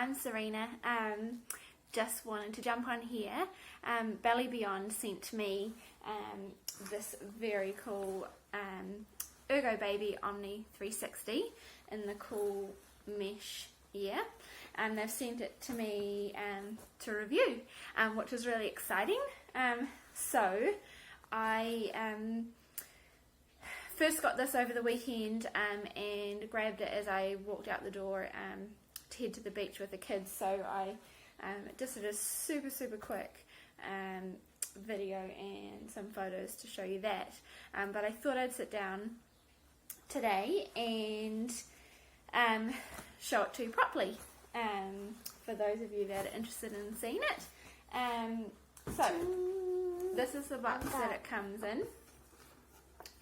I'm Serena. Just wanted to jump on here. Belly Beyond sent me this very cool Ergobaby Omni 360 in the cool mesh ear. They've sent it to me to review, which is really exciting. So I first got this over the weekend and grabbed it as I walked out the door to head to the beach with the kids. So I just did a super quick video and some photos to show you that. But I thought I'd sit down today and show it to you properly for those of you that are interested in seeing it. So this is the box that it comes in.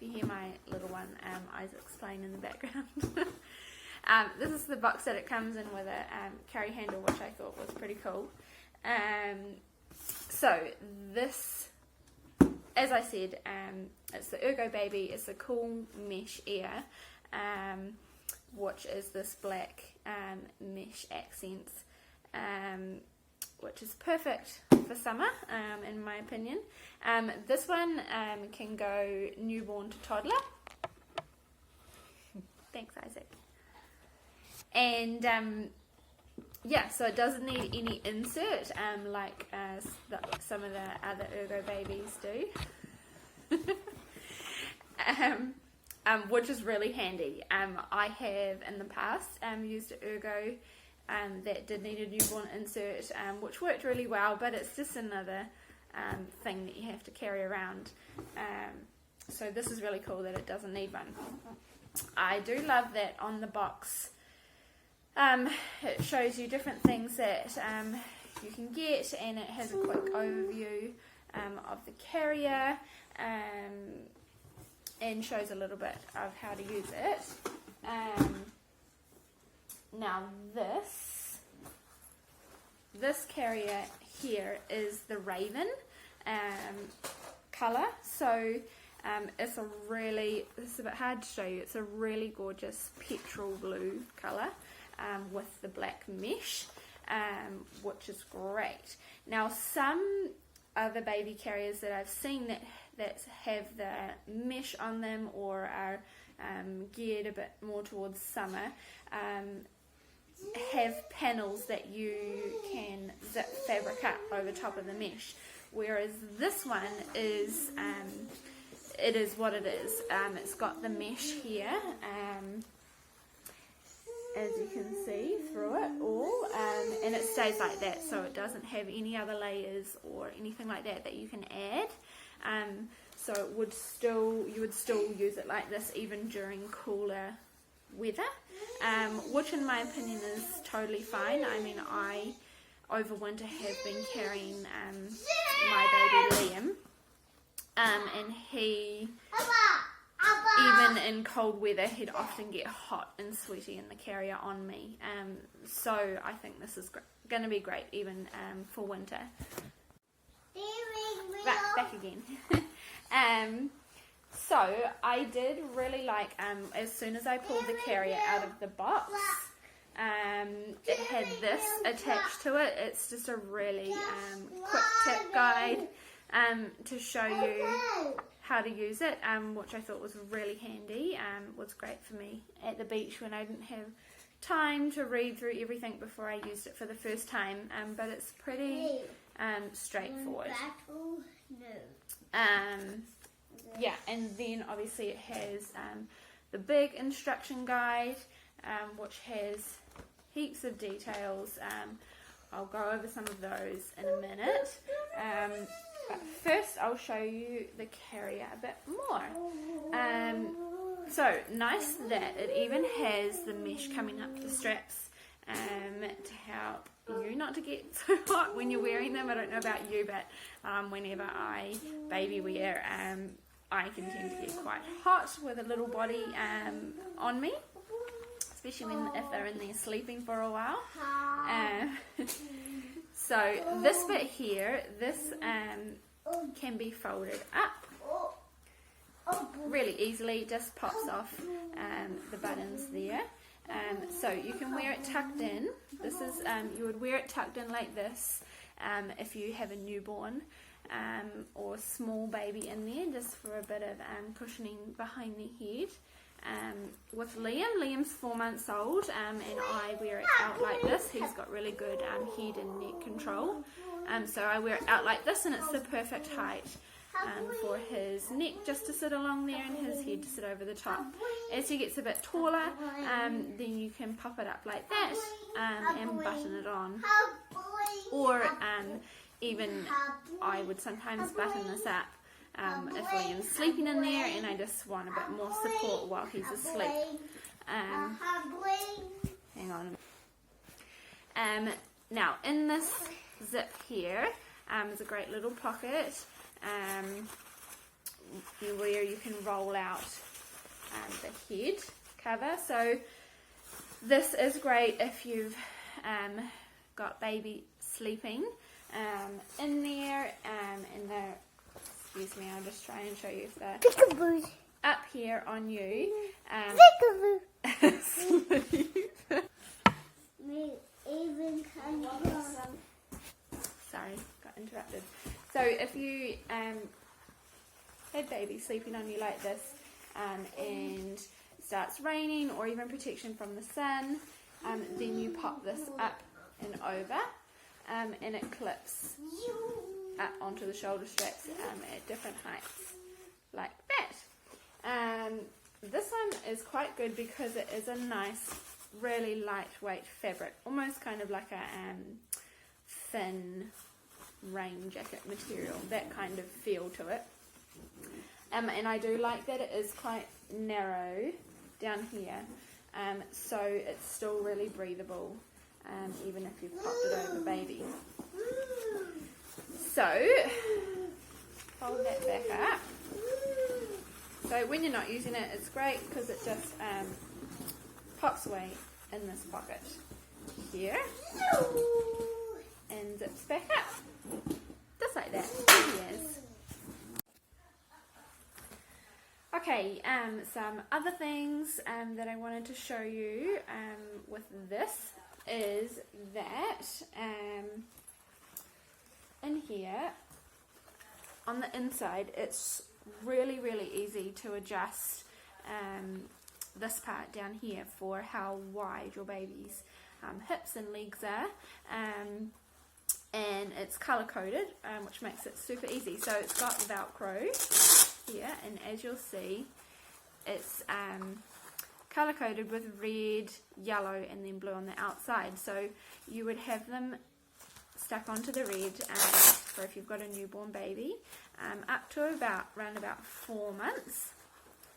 If you hear my little one Isaac's playing in the background. This is the box that it comes in with a carry handle, which I thought was pretty cool. So this, as I said, it's the Ergobaby. It's a cool mesh ear, which is this black mesh accents, which is perfect for summer, in my opinion. This one can go newborn to toddler. Thanks, Isaac. And yeah, so it doesn't need any insert like some of the other Ergobabies do, which is really handy. I have in the past used an Ergo that did need a newborn insert, which worked really well, but it's just another thing that you have to carry around. So this is really cool that it doesn't need one. I do love that on the box it shows you different things that you can get, and it has a quick overview of the carrier and shows a little bit of how to use it. Now this carrier here is the Raven colour, so it's a bit hard to show you. It's a really gorgeous petrol blue colour with the black mesh, which is great. Now some other baby carriers that I've seen that have the mesh on them or are geared a bit more towards summer have panels that you can zip fabric up over top of the mesh, whereas this one is it is what it is. It's got the mesh here, as you can see through it all, and it stays like that, so it doesn't have any other layers or anything like that you can add. So you would still use it like this even during cooler weather, which in my opinion is totally fine. I mean, I over winter have been carrying my baby Liam, and he, even in cold weather, he'd often get hot and sweaty in the carrier on me. So I think this is going to be great even for winter. Right, back again. So I did really like, as soon as I pulled the carrier out of the box, it had this attached to it. It's just a really quick tip guide to show you how to use it, which I thought was really handy. Was great for me at the beach when I didn't have time to read through everything before I used it for the first time, but it's pretty straightforward. Yeah, and then obviously it has the big instruction guide, which has heaps of details. I'll go over some of those in a minute. But first I'll show you the carrier a bit more. So nice that it even has the mesh coming up the straps to help you not to get so hot when you're wearing them. I don't know about you, but whenever I baby wear, I can tend to get quite hot with a little body on me, especially if they're in there sleeping for a while. So this bit here, this can be folded up really easily. Just pops off the buttons there, So you can wear it tucked in. This is you would wear it tucked in like this if you have a newborn or small baby in there, just for a bit of cushioning behind the head. With Liam's 4 months old, and I wear it out like this. He's got really good head and neck control, so I wear it out like this, and it's the perfect height for his neck just to sit along there and his head to sit over the top. As he gets a bit taller, then you can pop it up like that and button it on, or even I would sometimes button this up if Liam's sleeping in there and I just want a bit more support while he's asleep. Hang on. Now in this zip here is a great little pocket where you can roll out the head cover. So this is great if you've got baby sleeping in there, and they're, excuse me, I'll just try and show you if they're up here on you. Sleep. Sorry, got interrupted. So if you had baby sleeping on you like this, and it starts raining or even protection from the sun, then you pop this up and over, and it clips up onto the shoulder straps at different heights like that. This one is quite good because it is a nice, really lightweight fabric, almost kind of like a thin rain jacket material, that kind of feel to it. And I do like that it is quite narrow down here, so it's still really breathable, even if you've popped it over baby. So fold that back up. So when you're not using it, it's great because it just pops away in this pocket here and zips back up, just like that. There he is. Okay, some other things that I wanted to show you with this is that in here on the inside it's really easy to adjust this part down here for how wide your baby's hips and legs are, and it's color coded, which makes it super easy. So it's got Velcro here, and as you'll see, it's color coded with red, yellow, and then blue on the outside. So you would have them stuck onto the red for if you've got a newborn baby up to around about 4 months,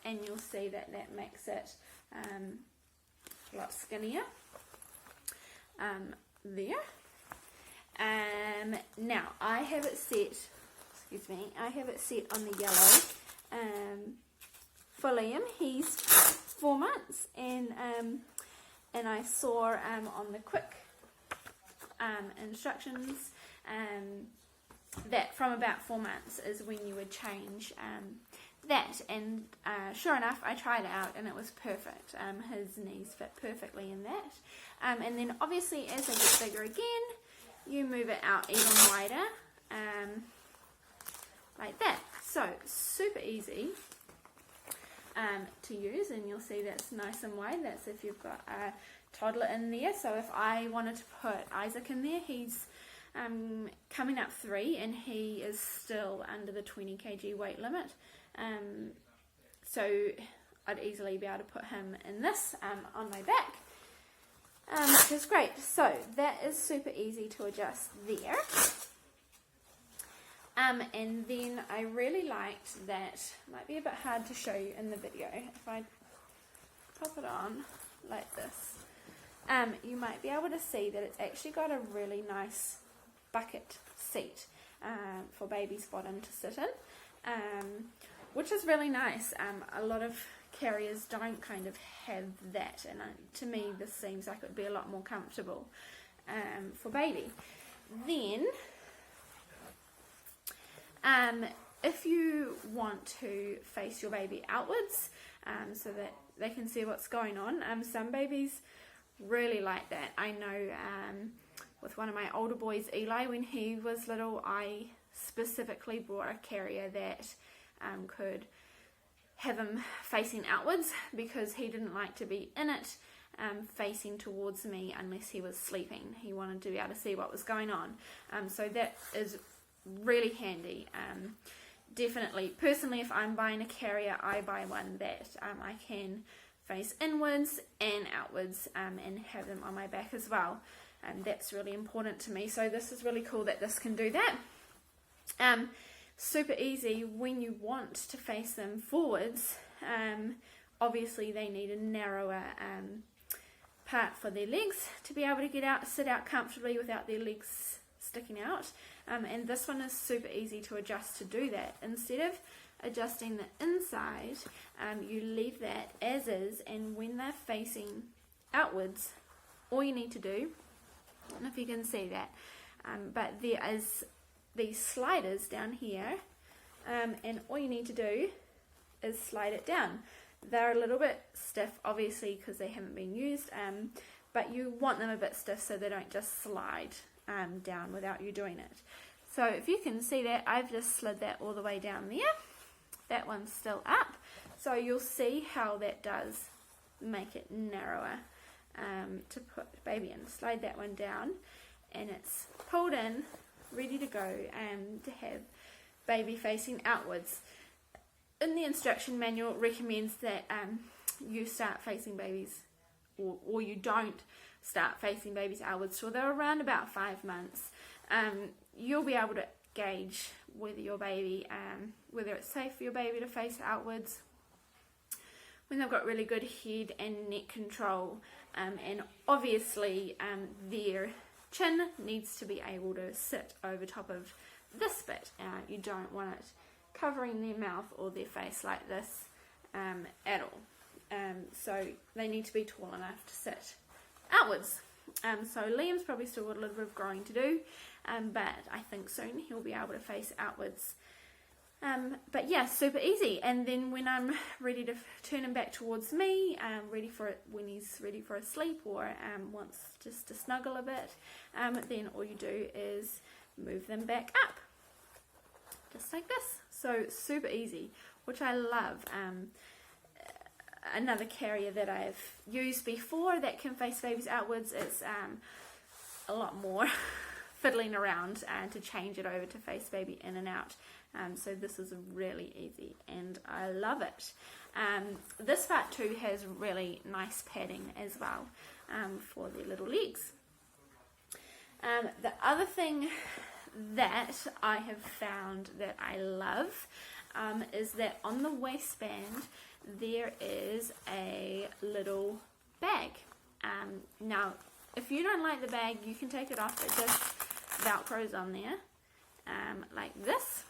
and you'll see that that makes it a lot skinnier there. Now I have it set, I have it set on the yellow for Liam. He's 4 months, and I saw on the quick instructions that from about 4 months is when you would change that, and sure enough, I tried it out and it was perfect. His knees fit perfectly in that, and then obviously as they get bigger again, you move it out even wider, like that. So super easy to use, and you'll see that's nice and wide. That's if you've got a toddler in there. So if I wanted to put Isaac in there, he's coming up 3 and he is still under the 20 kg weight limit, so I'd easily be able to put him in this on my back, which is great. So that is super easy to adjust there. And then I really liked that, might be a bit hard to show you in the video, if I pop it on like this, you might be able to see that it's actually got a really nice bucket seat for baby's bottom to sit in, which is really nice. A lot of carriers don't kind of have that, and to me this seems like it would be a lot more comfortable for baby. Then if you want to face your baby outwards, so that they can see what's going on. Some babies really like that. I know with one of my older boys, Eli, when he was little, I specifically brought a carrier that could have him facing outwards, because he didn't like to be in it facing towards me unless he was sleeping. He wanted to be able to see what was going on. So that is really handy. Definitely, personally, if I'm buying a carrier, I buy one that I can face inwards and outwards and have them on my back as well. And that's really important to me. So this is really cool that this can do that. Super easy when you want to face them forwards. Obviously they need a narrower part for their legs to be able to get out, sit out comfortably without their legs sticking out. And this one is super easy to adjust to do that. Instead of adjusting the inside, you leave that as is, and when they're facing outwards, all you need to do, I don't know if you can see that, but there is these sliders down here, and all you need to do is slide it down. They're a little bit stiff, obviously, because they haven't been used, but you want them a bit stiff so they don't just slide down without you doing it. So if you can see that, I've just slid that all the way down there. That one's still up, so you'll see how that does make it narrower to put baby in. Slide that one down, and it's pulled in, ready to go, to have baby facing outwards. In the instruction manual, it recommends that you start facing babies, or you don't start facing babies outwards till they're around about 5 months. You'll be able to gauge whether your baby, whether it's safe for your baby to face outwards when they've got really good head and neck control, and obviously their chin needs to be able to sit over top of this bit. You don't want it covering their mouth or their face like this at all. So they need to be tall enough to sit outwards. So Liam's probably still got a little bit of growing to do, but I think soon he'll be able to face outwards. But yeah, super easy. And then when I'm ready to turn him back towards me, ready for it when he's ready for a sleep, or wants just to snuggle a bit, then all you do is move them back up, just like this. So super easy, which I love. Another carrier that I've used before that can face babies outwards, it's a lot more fiddling around to change it over to face baby in and out. So this is really easy and I love it. This part too has really nice padding as well for their little legs. The other thing that I have found that I love is that on the waistband there is a little bag. Now if you don't like the bag, you can take it off. It just velcros on there like this.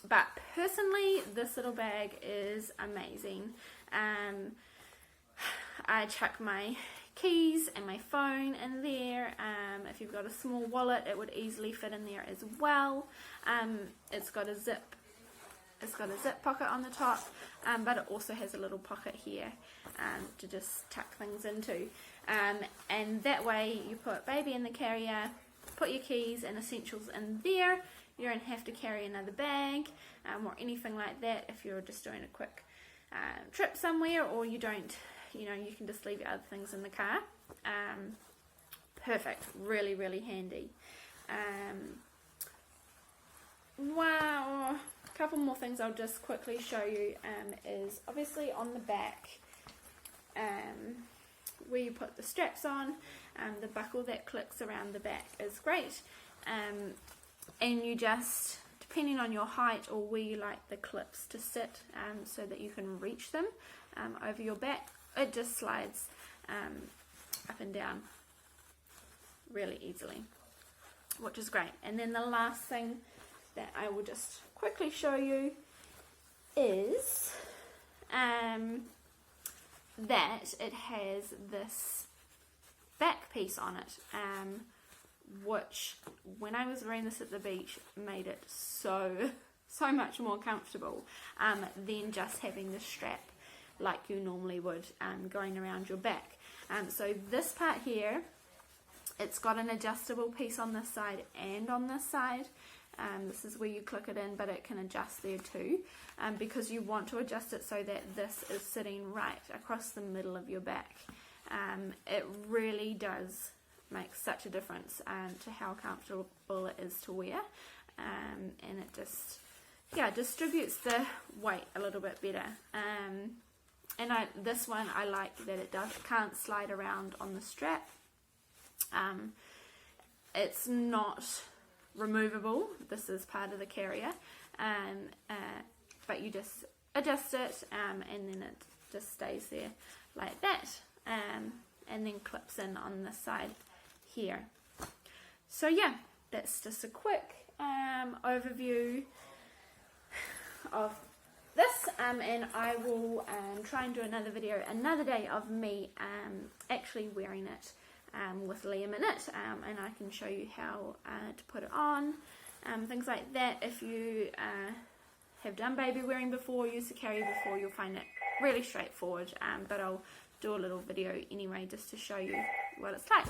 But personally, this little bag is amazing. I chuck my keys and my phone in there. If you've got a small wallet, it would easily fit in there as well. It's got a zip pocket on the top, but it also has a little pocket here to just tuck things into. And that way you put baby in the carrier, put your keys and essentials in there. You don't have to carry another bag or anything like that if you're just doing a quick trip somewhere, or you don't, you can just leave your other things in the car. Perfect, really, really handy. Wow, a couple more things I'll just quickly show you is obviously on the back where you put the straps on, the buckle that clicks around the back is great. And you just, depending on your height or where you like the clips to sit, so that you can reach them over your back, it just slides up and down really easily, which is great. And then the last thing that I will just quickly show you is that it has this back piece on it, which when I was wearing this at the beach made it so so much more comfortable than just having the strap like you normally would going around your back. So this part here, it's got an adjustable piece on this side and on this side. This is where you click it in, but it can adjust there too, because you want to adjust it so that this is sitting right across the middle of your back. It really does make such a difference to how comfortable it is to wear, and it just, yeah, distributes the weight a little bit better. And this one, I like that it can't slide around on the strap. It's not removable. This is part of the carrier, but you just adjust it, and then it just stays there like that, and then clips in on this side here. So yeah, that's just a quick overview of this, and I will try and do another video another day of me actually wearing it with Liam in it, and I can show you how to put it on, things like that. If you have done baby wearing before, used the carrier before, you'll find it really straightforward, but I'll do a little video anyway just to show you what it's like.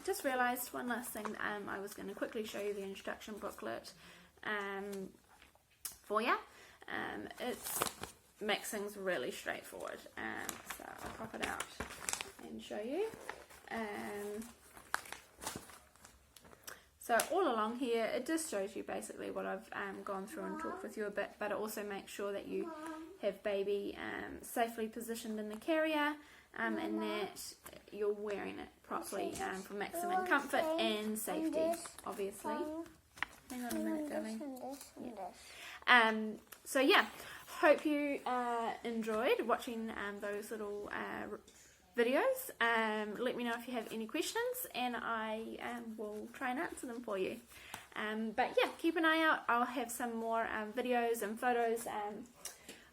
Just realised one last thing, I was going to quickly show you the instruction booklet for you. It makes things really straightforward, so I'll pop it out and show you. So all along here, it just shows you basically what I've gone through and talked with you a bit, but it also makes sure that you have baby safely positioned in the carrier, and that you're wearing it properly for maximum comfort and safety, obviously. Hang on a minute, darling. Yeah. So yeah, hope you enjoyed watching those little videos. Let me know if you have any questions, and I will try and answer them for you. But yeah, keep an eye out. I'll have some more videos and photos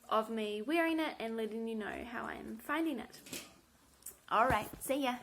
of me wearing it and letting you know how I'm finding it. Alright, see ya.